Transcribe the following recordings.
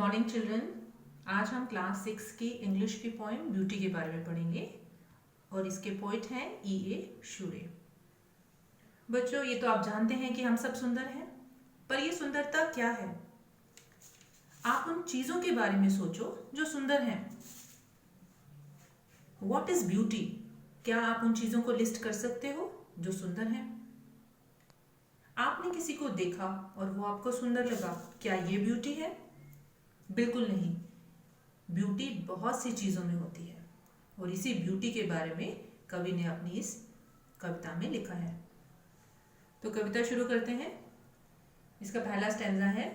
Morning children. आज हम class 6 की इंग्लिश की पोएम ब्यूटी के बारे में पढ़ेंगे और इसके पोइट हैं E.A. शुरे। बच्चों, ये तो आप जानते हैं कि हम सब सुंदर हैं, पर ये सुंदरता क्या है? आप उन चीज़ों के बारे में सोचो जो सुंदर हैं। What is beauty? क्या आप उन चीज़ों को लिस्ट कर सकते हो जो सुंदर हैं? आपने किसी को देखा और वो आपको सुंदर लगा, क्या ये ब्यूटी है? बिल्कुल नहीं। ब्यूटी बहुत सी चीज़ों में होती है और इसी ब्यूटी के बारे में कवि ने अपनी इस कविता में लिखा है। तो कविता शुरू करते हैं। इसका पहला स्टैंजा है,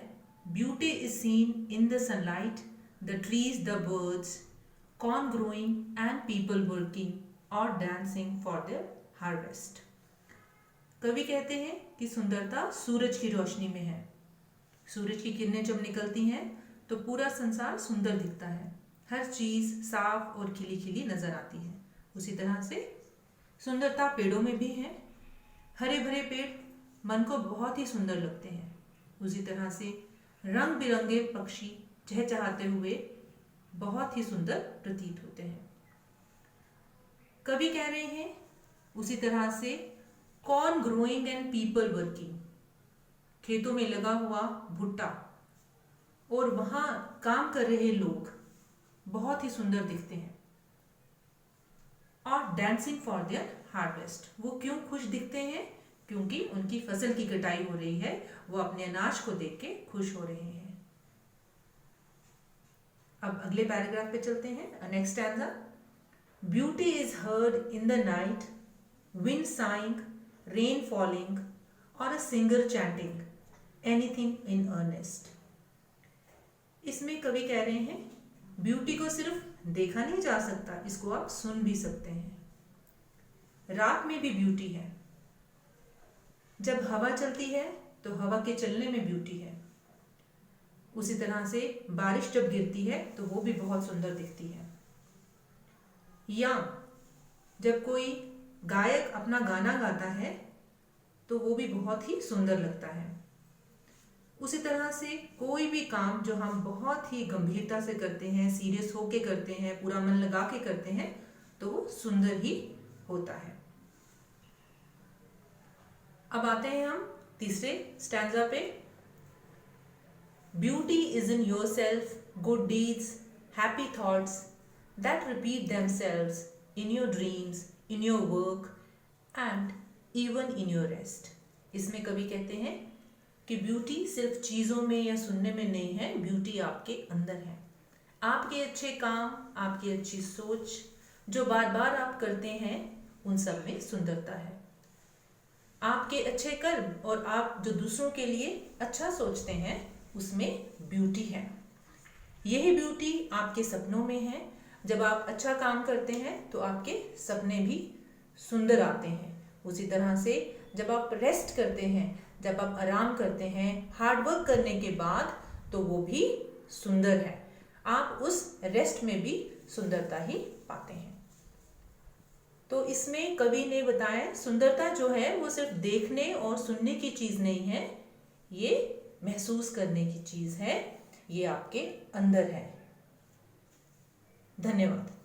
beauty is seen in the sunlight, the trees, the birds, corn growing and people working और डांसिंग फॉर देयर हार्वेस्ट। कवि कहते हैं कि सुंदरता सूरज की रोशनी में है। सूरज की किरणें जब निकलती हैं तो पूरा संसार सुंदर दिखता है, हर चीज साफ और खिली खिली नजर आती है। उसी तरह से सुंदरता पेड़ों में भी है। हरे भरे पेड़ मन को बहुत ही सुंदर लगते हैं। उसी तरह से रंग बिरंगे पक्षी चहचहाते हुए बहुत ही सुंदर प्रतीत होते हैं। कवि कह रहे हैं उसी तरह से corn growing and people working, खेतों में लगा हुआ भुट्टा और वहां काम कर रहे लोग बहुत ही सुंदर दिखते हैं। और डांसिंग फॉर देयर हार्वेस्ट, वो क्यों खुश दिखते हैं? क्योंकि उनकी फसल की कटाई हो रही है, वो अपने अनाज को देख के खुश हो रहे हैं। अब अगले पैराग्राफ पे चलते हैं। Next stanza, beauty is heard in the night, wind saying, rain falling और a singer chanting, anything in earnest. इसमें कवि कह रहे हैं ब्यूटी को सिर्फ देखा नहीं जा सकता, इसको आप सुन भी सकते हैं। रात में भी ब्यूटी है। जब हवा चलती है तो हवा के चलने में ब्यूटी है। उसी तरह से बारिश जब गिरती है तो वो भी बहुत सुंदर दिखती है। या जब कोई गायक अपना गाना गाता है तो वो भी बहुत ही सुंदर लगता है। उसी तरह से कोई भी काम जो हम बहुत ही गंभीरता से करते हैं, सीरियस होके करते हैं, पूरा मन लगा के करते हैं, तो वो सुंदर ही होता है। अब आते हैं हम तीसरे स्टैंजा पे। Beauty is in your self, good deeds, happy thoughts that repeat themselves in your dreams, in your work and even in your rest. इसमें कवि कहते हैं कि ब्यूटी सिर्फ चीज़ों में या सुनने में नहीं है, ब्यूटी आपके अंदर है। आपके अच्छे काम, आपकी अच्छी सोच जो बार बार आप करते हैं, उन सब में सुंदरता है। आपके अच्छे कर्म और आप जो दूसरों के लिए अच्छा सोचते हैं, उसमें ब्यूटी है। यही ब्यूटी आपके सपनों में है। जब आप अच्छा काम करते हैं तो आपके सपने भी सुंदर आते हैं। उसी तरह से जब आप रेस्ट करते हैं, जब आप आराम करते हैं, हार्ड वर्क करने के बाद, तो वो भी सुंदर है। आप उस रेस्ट में भी सुंदरता ही पाते हैं। तो इसमें कवि ने बताया सुंदरता जो है वो सिर्फ देखने और सुनने की चीज नहीं है, ये महसूस करने की चीज है, ये आपके अंदर है। धन्यवाद।